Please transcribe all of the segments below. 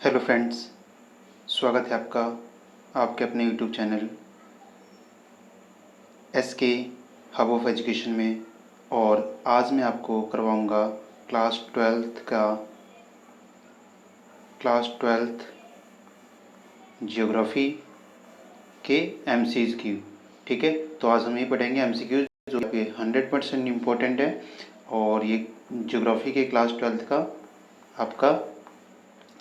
Hello friends, स्वागत है आपका आपके अपने YouTube channel SK hub of education में। और आज मैं आपको करवाऊंगा क्लास ट्वेल्थ जियोग्राफी के MCQ। ठीक है, तो आज हम ये पढ़ेंगे MCQ जो कि 100% इम्पोर्टेंट है। और ये जियोग्राफी के क्लास ट्वेल्थ का आपका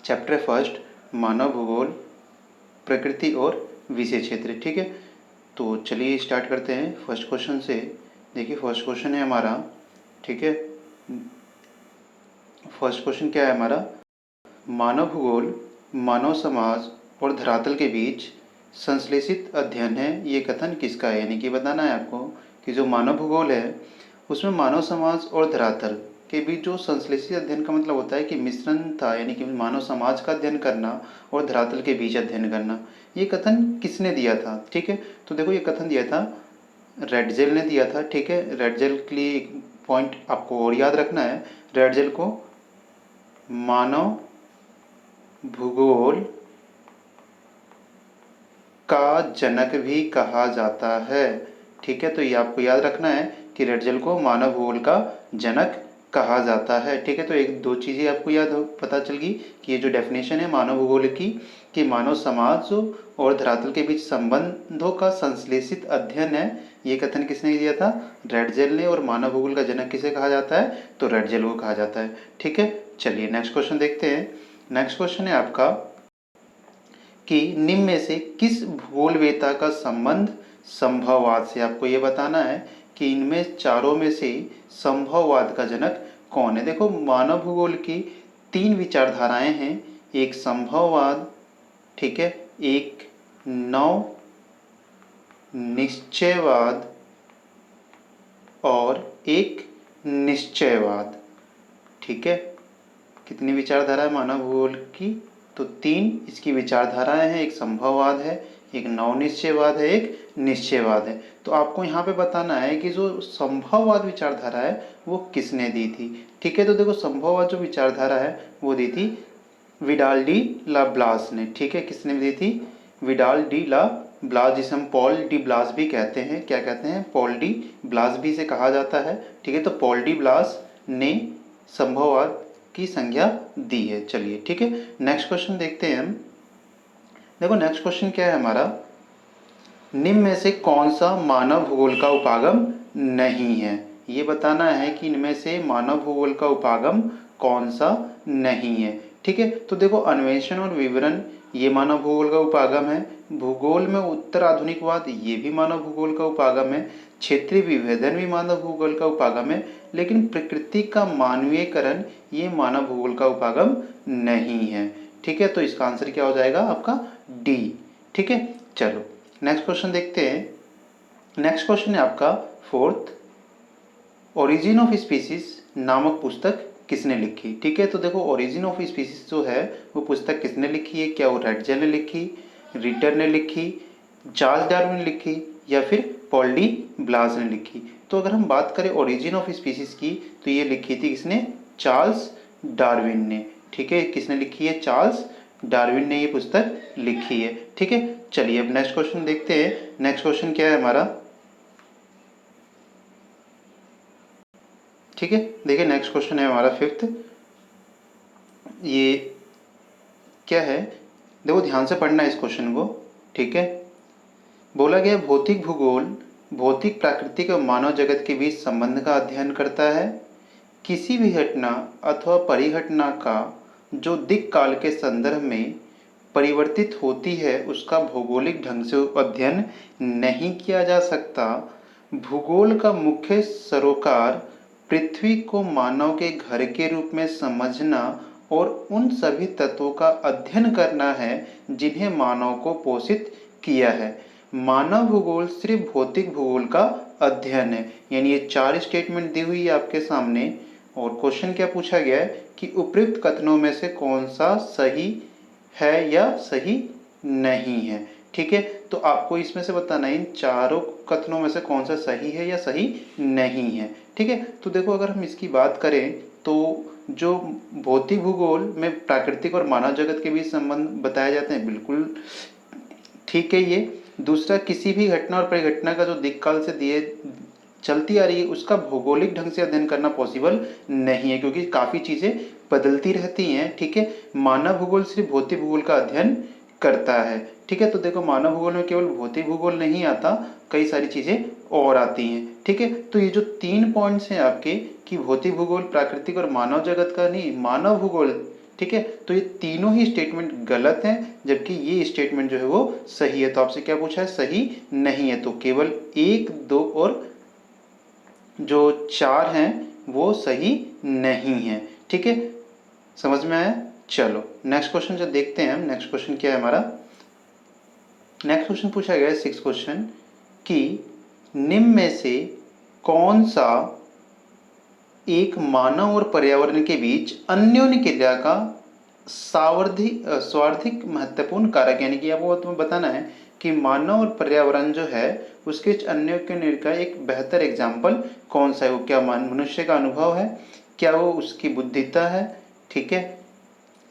चैप्टर फर्स्ट मानव भूगोल, प्रकृति और विषय क्षेत्र। ठीक है, तो चलिए स्टार्ट करते हैं फर्स्ट क्वेश्चन से। देखिए फर्स्ट क्वेश्चन है हमारा, ठीक है। फर्स्ट क्वेश्चन क्या है हमारा, मानव भूगोल मानव समाज और धरातल के बीच संश्लेषित अध्ययन है, ये कथन किसका है। यानी कि बताना है आपको कि जो मानव भूगोल है उसमें मानव समाज और धरातल के बीच जो संश्लेषित अध्ययन का मतलब होता है कि मिश्रण था, यानी कि मानव समाज का अध्ययन करना और धरातल के बीच अध्ययन करना। ये कथन किसने दिया था। ठीक है, तो देखो ये कथन दिया था रेडजेल ने दिया था। ठीक है, रेडजेल के लिए एक पॉइंट आपको और याद रखना है, रेडजेल को मानव भूगोल का जनक भी कहा जाता है। ठीक है, तो ये आपको याद रखना है कि रेडजेल को मानव भूगोल का जनक कहा जाता है। ठीक है, तो एक दो चीज़ें आपको याद पता चल गई कि ये जो डेफिनेशन है मानव भूगोल की कि मानव समाज और धरातल के बीच संबंधों का संश्लेषित अध्ययन है, ये कथन किसने दिया था, रेडजेल ने। और मानव भूगोल का जनक किसे कहा जाता है, तो रेडजेल को कहा जाता है। ठीक है, चलिए नेक्स्ट क्वेश्चन देखते हैं। नेक्स्ट क्वेश्चन है आपका कि निम्न में से किस भूगोलवेत्ता का संबंध संभववाद से। आपको ये बताना है कि इनमें चारों में से संभववाद का जनक कौन है। देखो मानव भूगोल की तीन विचारधाराएं हैं, एक संभववाद, ठीक है, एक नव निश्चयवाद और एक निश्चयवाद। ठीक है, कितनी विचारधारा है मानव भूगोल की, तो तीन इसकी विचारधाराएं हैं, एक संभववाद है, एक नवनिश्चयवाद है, एक निश्चयवाद है। तो आपको यहाँ पे बताना है कि जो संभववाद विचारधारा है वो किसने दी थी। ठीक है, तो देखो संभववाद जो विचारधारा है वो दी थी विडाल डी ला ब्लास ने। ठीक है, किसने दी थी, विडाल डी ला ब्लास, जिसे हम पॉल डी ब्लास भी कहते हैं। क्या कहते हैं, पॉल डी ब्लास भी से कहा जाता है। ठीक है, तो पॉल डी ब्लास ने संभववाद की संज्ञा दी है। चलिए ठीक है, नेक्स्ट क्वेश्चन देखते हैं हम। देखो नेक्स्ट क्वेश्चन क्या है हमारा, निम्न में से कौन सा मानव भूगोल का उपागम नहीं है। ये बताना है कि इनमें से मानव भूगोल का उपागम कौन सा नहीं है। ठीक है, तो देखो अन्वेषण और विवरण ये मानव भूगोल का उपागम है, भूगोल में उत्तर आधुनिकवाद ये भी मानव भूगोल का उपागम है, क्षेत्रीय विभेदन भी मानव भूगोल का उपागम है, लेकिन प्रकृति का मानवीयकरण ये मानव भूगोल का उपागम नहीं है। ठीक है, तो इसका आंसर क्या हो जाएगा आपका डी। ठीक है, चलो नेक्स्ट क्वेश्चन देखते हैं। नेक्स्ट क्वेश्चन है आपका फोर्थ, ओरिजिन ऑफ स्पीसीज नामक पुस्तक किसने लिखी। ठीक है, तो देखो ओरिजिन ऑफ स्पीसीज जो है वो पुस्तक किसने लिखी है, क्या वो रेडजेल ने लिखी, रिटर ने लिखी, चार्ल्स डार्विन ने लिखी या फिर पॉल डी ब्लास ने लिखी। तो अगर हम बात करें ओरिजिन ऑफ स्पीसीज की तो ये लिखी थी किसने, चार्ल्स डार्विन ने। ठीक है, किसने लिखी है, चार्ल्स डार्विन ने ये पुस्तक लिखी है। ठीक है, चलिए अब नेक्स्ट क्वेश्चन देखते हैं। नेक्स्ट क्वेश्चन क्या है हमारा, ठीक है, देखिए नेक्स्ट क्वेश्चन है हमारा फिफ्थ। ये क्या है, देखो ध्यान से पढ़ना है इस क्वेश्चन को। ठीक है, बोला गया भौतिक भूगोल भौतिक प्राकृतिक और मानव जगत के बीच संबंध का अध्ययन करता है। किसी भी घटना अथवा परिघटना का जो दिक् काल के संदर्भ में परिवर्तित होती है उसका भौगोलिक ढंग से अध्ययन नहीं किया जा सकता। भूगोल का मुख्य सरोकार पृथ्वी को मानव के घर के रूप में समझना और उन सभी तत्वों का अध्ययन करना है जिन्हें मानव को पोषित किया है। मानव भूगोल सिर्फ भौतिक भूगोल का अध्ययन है। यानी ये चार स्टेटमेंट दी हुई है आपके सामने और क्वेश्चन क्या पूछा गया है कि उपयुक्त कथनों में से कौन सा सही है या सही नहीं है। ठीक है, तो आपको इसमें से बताना है इन चारों कथनों में से कौन सा सही है या सही नहीं है। ठीक है, तो देखो अगर हम इसकी बात करें तो जो भौतिक भूगोल में प्राकृतिक और मानव जगत के बीच संबंध बताए जाते हैं, बिल्कुल ठीक है ये। दूसरा, किसी भी घटना और परिघटना का जो दिक्काल से दिए चलती आ रही है उसका भौगोलिक ढंग से अध्ययन करना पॉसिबल नहीं है, क्योंकि काफ़ी चीज़ें बदलती रहती हैं, ठीक है। मानव भूगोल सिर्फ भौतिक भूगोल का अध्ययन करता है, ठीक है। तो देखो, मानव भूगोल में केवल भौतिक भूगोल नहीं आता, कई सारी चीज़ें और आती हैं, ठीक है। तो ये जो 3 पॉइंट्स हैं आपके कि भौतिक भूगोल, प्राकृतिक और मानव जगत का नहीं, मानव भूगोल, ठीक है, तो ये तीनों ही स्टेटमेंट गलत हैं, जबकि ये स्टेटमेंट जो है वो सही है। तो आपसे क्या पूछा है? सही नहीं है। तो केवल 1, 2 और जो 4 हैं वो सही नहीं है, ठीक है। समझ में आया? चलो नेक्स्ट क्वेश्चन जो देखते हैं हम। नेक्स्ट क्वेश्चन क्या है हमारा? नेक्स्ट क्वेश्चन पूछा गया है 6 क्वेश्चन कि निम्न में से कौन सा एक मानव और पर्यावरण के बीच अन्योन्य क्रिया का स्वार्थिक महत्वपूर्ण कारक, यानी कि आपको तुम्हें बताना है कि मानव और पर्यावरण जो है उसके अन्योन्य क्रिया का एक बेहतर एग्जाम्पल कौन सा है। वो क्या मनुष्य का अनुभव है, क्या वो उसकी बुद्धिता है, ठीक है,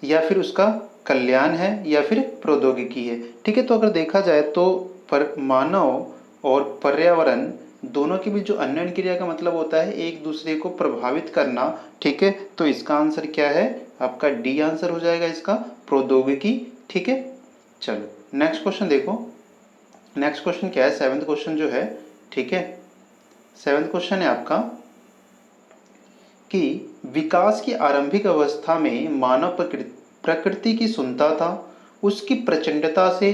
या फिर उसका कल्याण है, या फिर प्रौद्योगिकी है, ठीक है। तो अगर देखा जाए तो पर मानव और पर्यावरण दोनों के बीच जो अन्योन्य क्रिया का मतलब होता है एक दूसरे को प्रभावित करना, ठीक है। तो इसका आंसर क्या है? आपका डी आंसर हो जाएगा इसका, प्रौद्योगिकी, ठीक है। चलो नेक्स्ट क्वेश्चन देखो। नेक्स्ट क्वेश्चन क्या है? 7th क्वेश्चन जो है, ठीक है, 7th क्वेश्चन है आपका कि विकास की आरंभिक अवस्था में मानव प्रकृति की सुंदरता था, उसकी प्रचंडता से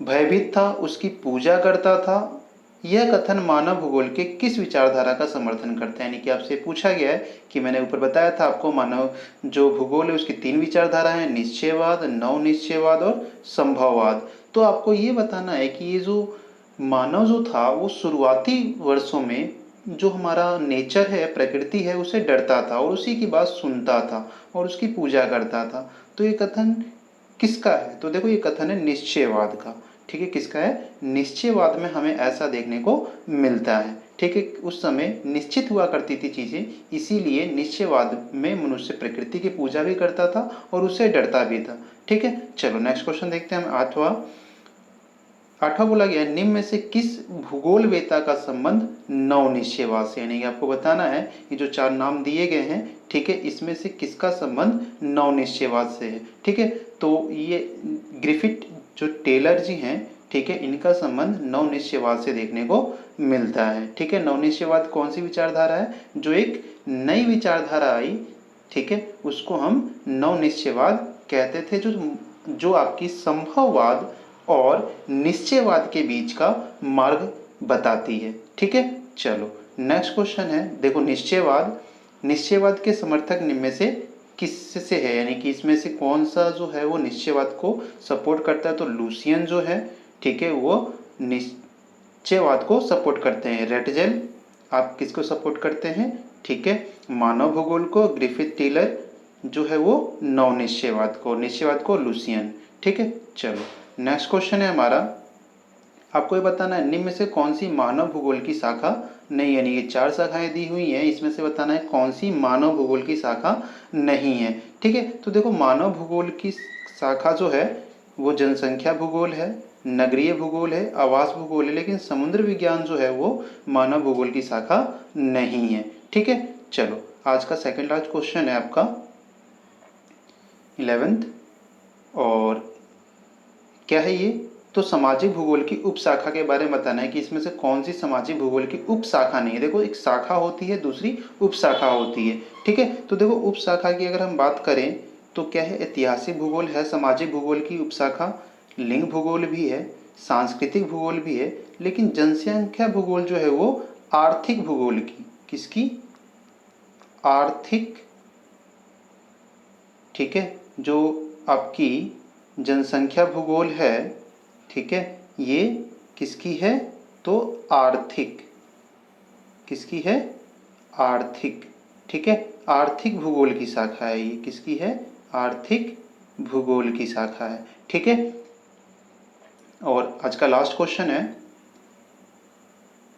भयभीत था, उसकी पूजा करता था। यह कथन मानव भूगोल के किस विचारधारा का समर्थन करते हैं? यानी कि आपसे पूछा गया है कि मैंने ऊपर बताया था आपको, मानव जो भूगोल है उसकी 3 विचारधारा है, निश्चयवाद, नव निश्चयवाद और संभववाद। तो आपको ये बताना है कि ये जो मानव जो था वो शुरुआती वर्षों में जो हमारा नेचर है, प्रकृति है, उसे डरता था और उसी की बात सुनता था और उसकी पूजा करता था। तो ये कथन किसका है? तो देखो, ये कथन है निश्चयवाद का, ठीक है। किसका है? निश्चयवाद में हमें ऐसा देखने को मिलता है, ठीक है। उस समय निश्चित हुआ करती थी चीज़ें, इसीलिए निश्चयवाद में मनुष्य प्रकृति की पूजा भी करता था और उससे डरता भी था, ठीक है। चलो नेक्स्ट क्वेश्चन देखते हैं हम। आठवां बोला गया है, निम्न में से किस भूगोलवेत्ता का संबंध नव निश्चयवाद से? यानी कि आपको बताना है कि जो 4 नाम दिए गए हैं, ठीक है, इसमें से किसका संबंध नव निश्चयवाद से है, ठीक है। तो ये ग्रिफिथ जो टेलर जी हैं, ठीक है, इनका संबंध नव निश्चयवाद से देखने को मिलता है, ठीक है। नव निश्चयवाद कौन सी विचारधारा है? जो एक नई विचारधारा आई, ठीक है, उसको हम नव निश्चयवाद कहते थे, जो आपकी संभववाद और निश्चयवाद के बीच का मार्ग बताती है, ठीक है। चलो नेक्स्ट क्वेश्चन है, देखो निश्चयवाद के समर्थक निम्न में से किससे है? यानी कि इसमें से कौन सा जो है वो निश्चयवाद को सपोर्ट करता है? तो लुसियन जो है, ठीक है, वो निश्चयवाद को सपोर्ट करते हैं। रेटजेल आप किसको सपोर्ट करते हैं? ठीक है, मानव भूगोल को। ग्रिफिथ टेलर जो है वो नव निश्चयवाद को लुसियन, ठीक है। चलो नेक्स्ट क्वेश्चन है हमारा, आपको ये बताना है निम्न में से कौन सी मानव भूगोल की शाखा नहीं, यानी ये 4 शाखाएं दी हुई हैं, इसमें से बताना है कौन सी मानव भूगोल की शाखा नहीं है, ठीक है। तो देखो, मानव भूगोल की शाखा जो है वो जनसंख्या भूगोल है, नगरीय भूगोल है, आवास भूगोल है, लेकिन समुद्र विज्ञान जो है वो मानव भूगोल की शाखा नहीं है, ठीक है। चलो आज का सेकंड लास्ट क्वेश्चन है आपका 11th, और क्या है ये? तो सामाजिक भूगोल की उपशाखा के बारे में बताना है कि इसमें से कौन सी सामाजिक भूगोल की उपशाखा नहीं है। देखो, एक शाखा होती है, दूसरी उपशाखा होती है, ठीक है। तो देखो, उपशाखा की अगर हम बात करें तो क्या है? ऐतिहासिक भूगोल है सामाजिक भूगोल की उपशाखा, लिंग भूगोल भी है, सांस्कृतिक भूगोल भी है, लेकिन जनसंख्या भूगोल जो है वो आर्थिक भूगोल की, किसकी? आर्थिक, ठीक है, जो आपकी जनसंख्या भूगोल है, ठीक है, ये किसकी है? तो आर्थिक, किसकी है? आर्थिक, ठीक है, आर्थिक भूगोल की शाखा है ये। किसकी है? आर्थिक भूगोल की शाखा है, ठीक है। और आज का लास्ट क्वेश्चन है,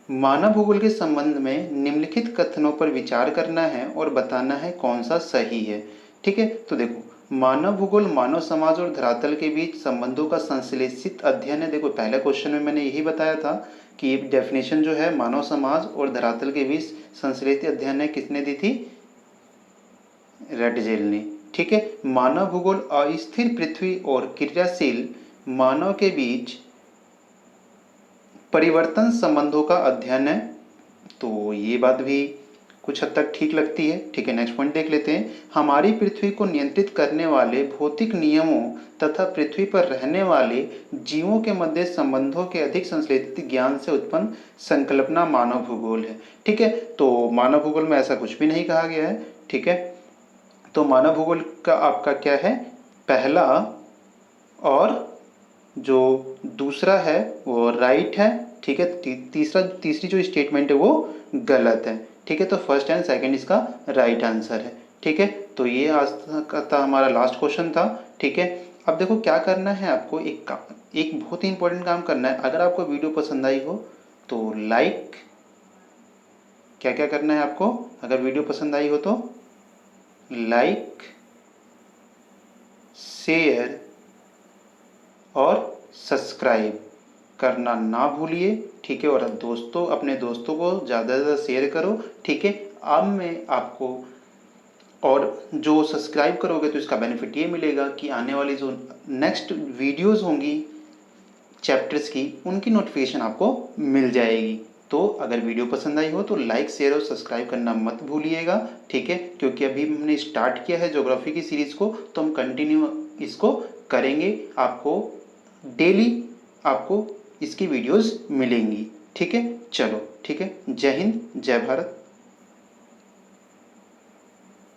मानव भूगोल के संबंध में निम्नलिखित कथनों पर विचार करना है और बताना है कौन सा सही है। ठीक है, तो देखो मानव भूगोल मानव समाज और धरातल के बीच संबंधों का संश्लेषित अध्ययन है। देखो पहले क्वेश्चन में मैंने यही बताया था कि डेफिनेशन जो है मानव समाज और धरातल के बीच संश्लेषित अध्ययन है, किसने दी थी? रेटजेल ने। ठीक है, मानव भूगोल अस्थिर पृथ्वी और क्रियाशील मानव के बीच परिवर्तन संबंधों का अध्ययन है। तो ये बात भी कुछ हद तक ठीक लगती है। ठीक है, नेक्स्ट पॉइंट देख लेते हैं। हमारी पृथ्वी को नियंत्रित करने वाले भौतिक नियमों तथा पृथ्वी पर रहने वाले जीवों के मध्य संबंधों के अधिक संश्लेषित ज्ञान से उत्पन्न संकल्पना मानव भूगोल है। ठीक है, तो मानव भूगोल में ऐसा कुछ भी नहीं कहा गया है। ठीक है, तो मानव भूगोल का आपका क्या है? पहला और जो दूसरा है वो राइट है। ठीक है, तीसरी जो स्टेटमेंट है वो गलत है। ठीक है, तो फर्स्ट एंड सेकंड इसका राइट आंसर है। ठीक है, तो ये आज का था हमारा लास्ट क्वेश्चन था। ठीक है, अब देखो क्या करना है आपको, एक बहुत ही इंपॉर्टेंट काम करना है। अगर आपको वीडियो पसंद आई हो तो लाइक, क्या क्या करना है आपको? अगर वीडियो पसंद आई हो तो लाइक, शेयर और सब्सक्राइब करना ना भूलिए। ठीक है, और अपने दोस्तों को ज़्यादा से ज़्यादा शेयर करो। ठीक है, अब मैं आपको, और जो सब्सक्राइब करोगे तो इसका बेनिफिट ये मिलेगा कि आने वाली जो नेक्स्ट वीडियोस होंगी चैप्टर्स की, उनकी नोटिफिकेशन आपको मिल जाएगी। तो अगर वीडियो पसंद आई हो तो लाइक, शेयर और सब्सक्राइब करना मत भूलिएगा। ठीक है, क्योंकि अभी हमने स्टार्ट किया है ज्योग्राफी की सीरीज़ को, तो हम कंटिन्यू इसको करेंगे। आपको डेली आपको इसकी वीडियोस मिलेंगी। ठीक है, चलो ठीक है, जय हिंद, जय भारत।